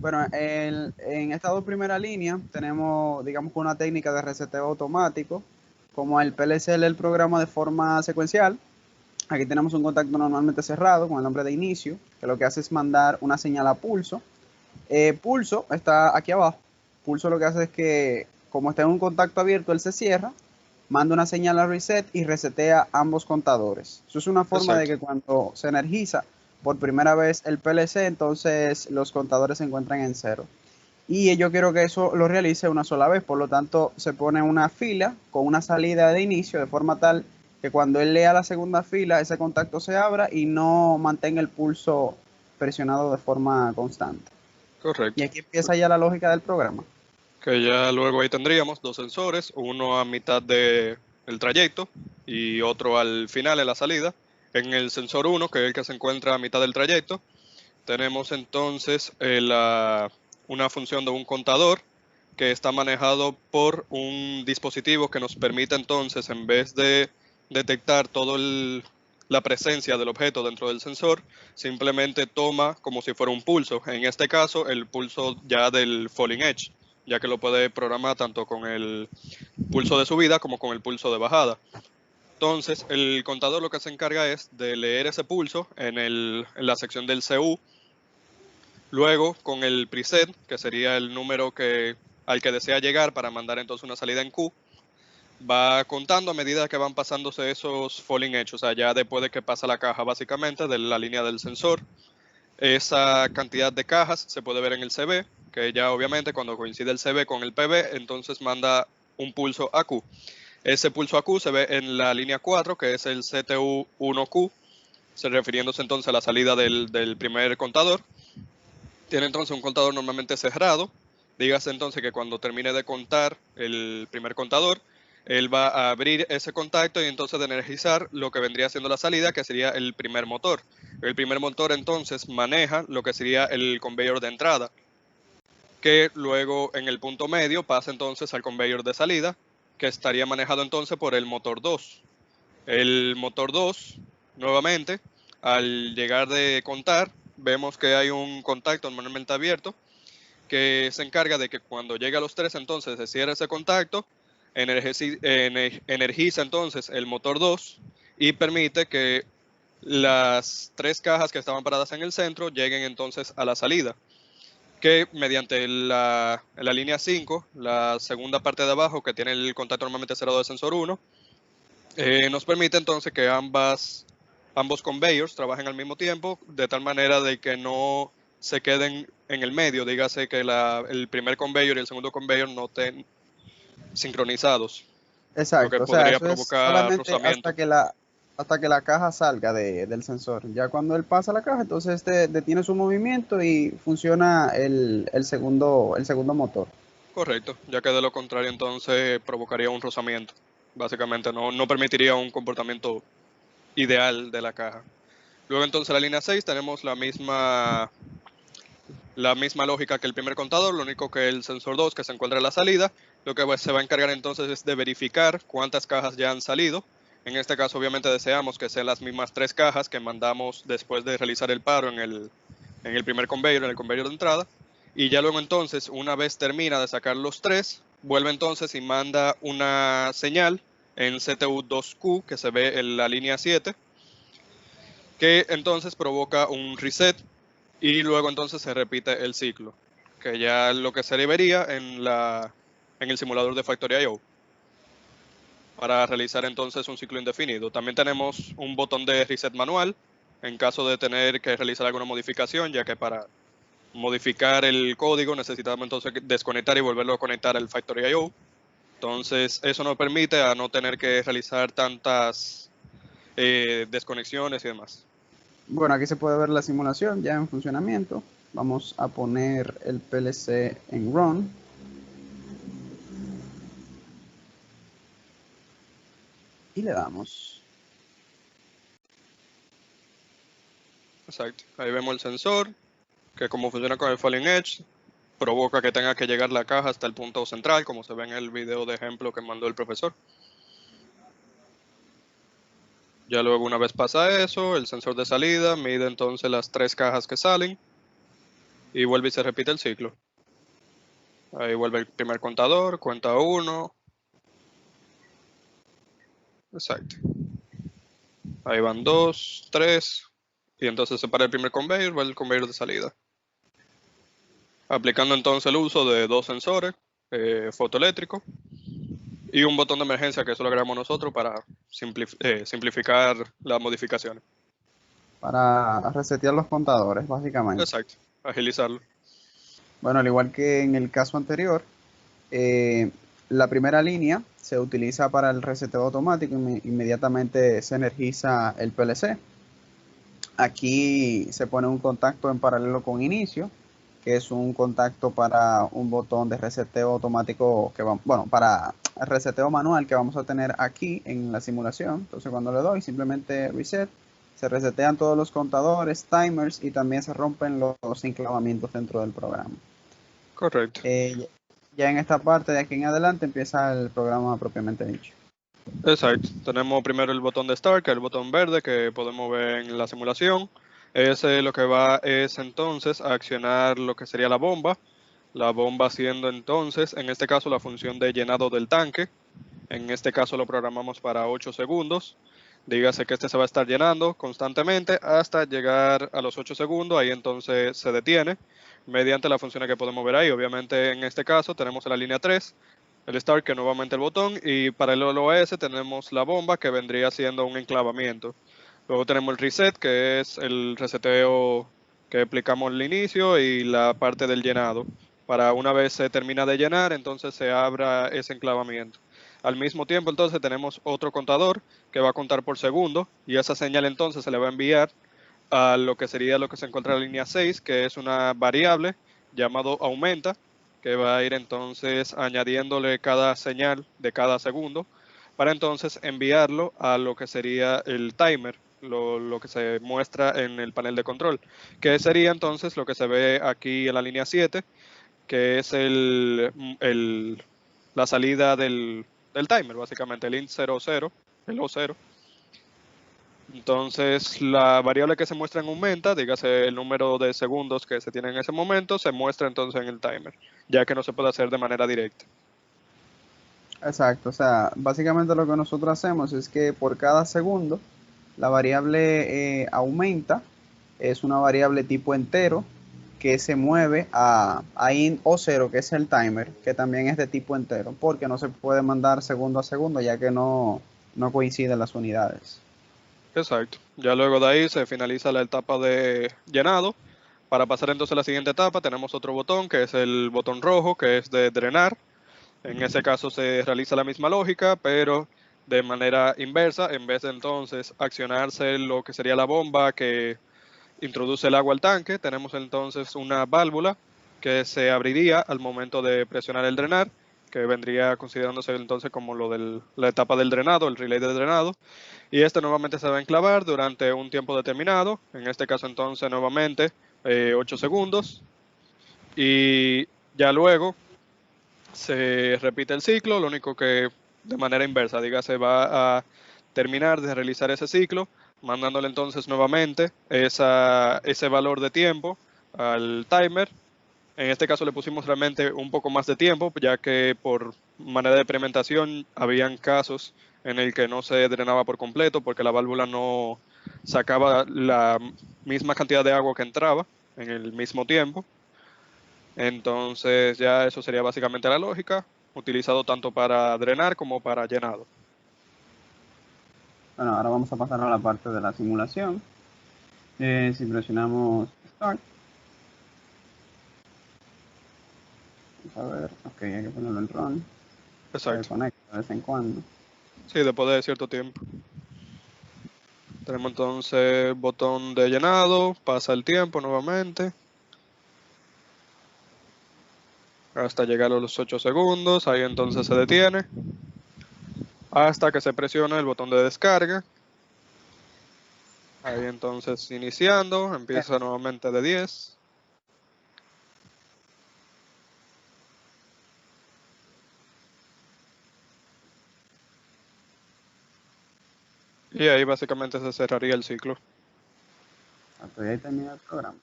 Bueno, en estas dos primeras líneas tenemos, digamos, una técnica de reseteo automático, como el PLC lee el programa de forma secuencial. Aquí tenemos un contacto normalmente cerrado con el nombre de inicio, que lo que hace es mandar una señal a pulso. Pulso está aquí abajo. Pulso lo que hace es que, como está en un contacto abierto, él se cierra, manda una señal a reset y resetea ambos contadores. Eso es una forma de Exacto. que cuando se energiza por primera vez el PLC, entonces los contadores se encuentran en cero. Y yo quiero que eso lo realice una sola vez, por lo tanto se pone una fila con una salida de inicio de forma tal que cuando él lea la segunda fila ese contacto se abra y no mantenga el pulso presionado de forma constante. Y Correcto. aquí empieza ya la lógica del programa. Que ya luego ahí tendríamos dos sensores, uno a mitad del trayecto y otro al final en la salida. En el sensor 1, que es el que se encuentra a mitad del trayecto, tenemos entonces una función de un contador que está manejado por un dispositivo que nos permite entonces, en vez de detectar la presencia del objeto dentro del sensor, simplemente toma como si fuera un pulso. En este caso, el pulso ya del falling edge, ya que lo puede programar tanto con el pulso de subida como con el pulso de bajada. Entonces, el contador lo que se encarga es de leer ese pulso en la sección del CU. Luego, con el preset, que sería el número al que desea llegar para mandar entonces una salida en Q, va contando a medida que van pasándose esos falling edge, o sea, ya después de que pasa la caja básicamente de la línea del sensor. Esa cantidad de cajas se puede ver en el CB, que ya obviamente cuando coincide el CB con el PB, entonces manda un pulso AQ. Ese pulso AQ se ve en la línea 4, que es el CTU1Q, refiriéndose entonces a la salida del primer contador. Tiene entonces un contador normalmente cerrado. Dígase entonces que cuando termine de contar el primer contador, él va a abrir ese contacto y entonces de energizar lo que vendría siendo la salida, que sería el primer motor. El primer motor entonces maneja lo que sería el conveyor de entrada, que luego en el punto medio pasa entonces al conveyor de salida, que estaría manejado entonces por el motor 2. El motor 2, nuevamente, al llegar de contar, vemos que hay un contacto normalmente abierto que se encarga de que cuando llegue a los 3 entonces se cierre ese contacto, energiza entonces el motor 2 y permite que las 3 cajas que estaban paradas en el centro lleguen entonces a la salida, que mediante la línea 5, la segunda parte de abajo que tiene el contacto normalmente cerrado de sensor 1, nos permite entonces que ambos conveyors trabajen al mismo tiempo, de tal manera de que no se queden en el medio, dígase que el primer conveyor y el segundo conveyor no estén sincronizados, lo que Exacto, o sea, podría eso es provocar solamente rozamiento. hasta que la caja salga del sensor. Ya cuando él pasa la caja, entonces este detiene su movimiento y funciona el segundo motor. Correcto, ya que de lo contrario entonces provocaría un rozamiento. Básicamente no permitiría un comportamiento ideal de la caja. Luego entonces la línea 6 tenemos la misma lógica que el primer contador, lo único que el sensor 2 que se encuentra en la salida, lo que se va a encargar entonces es de verificar cuántas cajas ya han salido. En este caso obviamente deseamos que sean las mismas 3 cajas que mandamos después de realizar el paro en el primer conveyor, en el conveyor de entrada. Y ya luego entonces, una vez termina de sacar los 3, vuelve entonces y manda una señal en CTU2Q que se ve en la línea 7, que entonces provoca un reset y luego entonces se repite el ciclo, que ya lo que se debería en el simulador de Factory.io para realizar entonces un ciclo indefinido. También tenemos un botón de reset manual en caso de tener que realizar alguna modificación, ya que para modificar el código necesitamos entonces desconectar y volverlo a conectar al Factory.io. Entonces eso nos permite a no tener que realizar tantas desconexiones y demás. Bueno, aquí se puede ver la simulación ya en funcionamiento. Vamos a poner el PLC en run y le damos. Exacto. Ahí vemos el sensor, que como funciona con el Falling Edge, provoca que tenga que llegar la caja hasta el punto central, como se ve en el video de ejemplo que mandó el profesor. Ya luego, una vez pasa eso, el sensor de salida mide entonces las 3 cajas que salen y vuelve y se repite el ciclo. Ahí vuelve el primer contador, cuenta 1. Exacto. Ahí van 2, 3. Y entonces se para el primer conveyor, va el conveyor de salida. Aplicando entonces el uso de 2 sensores fotoeléctricos y un botón de emergencia, que eso lo agregamos nosotros para simplificar las modificaciones. Para resetear los contadores, básicamente. Exacto, agilizarlo. Bueno, al igual que en el caso anterior, eh, la primera línea se utiliza para el reseteo automático y inmediatamente se energiza el PLC. Aquí se pone un contacto en paralelo con inicio, que es un contacto para un botón de reseteo automático que va, bueno, para el reseteo manual que vamos a tener aquí en la simulación. Entonces cuando le doy simplemente reset, se resetean todos los contadores, timers y también se rompen los enclavamientos dentro del programa. Correcto. Ya en esta parte de aquí en adelante empieza el programa propiamente dicho. Exacto. Tenemos primero el botón de Start, que es el botón verde que podemos ver en la simulación. Ese lo que va es entonces a accionar lo que sería la bomba. La bomba siendo entonces, en este caso, la función de llenado del tanque. En este caso lo programamos para 8 segundos. Dígase que este se va a estar llenando constantemente hasta llegar a los 8 segundos. Ahí entonces se detiene mediante las funciones que podemos ver ahí. Obviamente en este caso tenemos en la línea 3 el start, que es nuevamente el botón, y paralelo a ese tenemos la bomba, que vendría siendo un enclavamiento. Luego tenemos el reset, que es el reseteo que explicamos al inicio, y la parte del llenado. Para una vez se termina de llenar, entonces se abra ese enclavamiento. Al mismo tiempo, entonces, tenemos otro contador que va a contar por segundo, y esa señal entonces se le va a enviar a lo que sería lo que se encuentra en la línea 6, que es una variable llamado aumenta, que va a ir entonces añadiéndole cada señal de cada segundo, para entonces enviarlo a lo que sería el timer, lo que se muestra en el panel de control, que sería entonces lo que se ve aquí en la línea 7, que es la salida del timer, básicamente, el int 00, el O0. Entonces, la variable que se muestra en aumenta, dígase el número de segundos que se tiene en ese momento, se muestra entonces en el timer, ya que no se puede hacer de manera directa. Exacto, o sea, básicamente lo que nosotros hacemos es que por cada segundo la variable aumenta, es una variable tipo entero que se mueve a int o0, que es el timer, que también es de tipo entero, porque no se puede mandar segundo a segundo ya que no coinciden las unidades. Exacto. Ya luego de ahí se finaliza la etapa de llenado. Para pasar entonces a la siguiente etapa tenemos otro botón, que es el botón rojo, que es de drenar. En ese caso se realiza la misma lógica, pero de manera inversa. En vez de entonces accionarse lo que sería la bomba que introduce el agua al tanque, tenemos entonces una válvula que se abriría al momento de presionar el drenar, que vendría considerándose entonces como la etapa del drenado, el relay de drenado, y este nuevamente se va a enclavar durante un tiempo determinado, en este caso entonces nuevamente 8 segundos, y ya luego se repite el ciclo, lo único que de manera inversa, diga, se va a terminar de realizar ese ciclo, mandándole entonces nuevamente ese valor de tiempo al timer. En este caso le pusimos realmente un poco más de tiempo, ya que por manera de experimentación habían casos en el que no se drenaba por completo porque la válvula no sacaba la misma cantidad de agua que entraba en el mismo tiempo. Entonces ya eso sería básicamente la lógica, utilizado tanto para drenar como para llenado. Bueno, ahora vamos a pasar a la parte de la simulación. Si presionamos Start, vamos a ver, ok, hay que ponerlo en Run, se Exacto. desconecta de vez en cuando. Sí, después de cierto tiempo. Tenemos entonces botón de llenado, pasa el tiempo nuevamente, hasta llegar a los 8 segundos, ahí entonces se detiene, hasta que se presiona el botón de descarga. Ahí entonces iniciando, empieza nuevamente de 10. Y ahí básicamente se cerraría el ciclo. Hasta ahí termina el programa.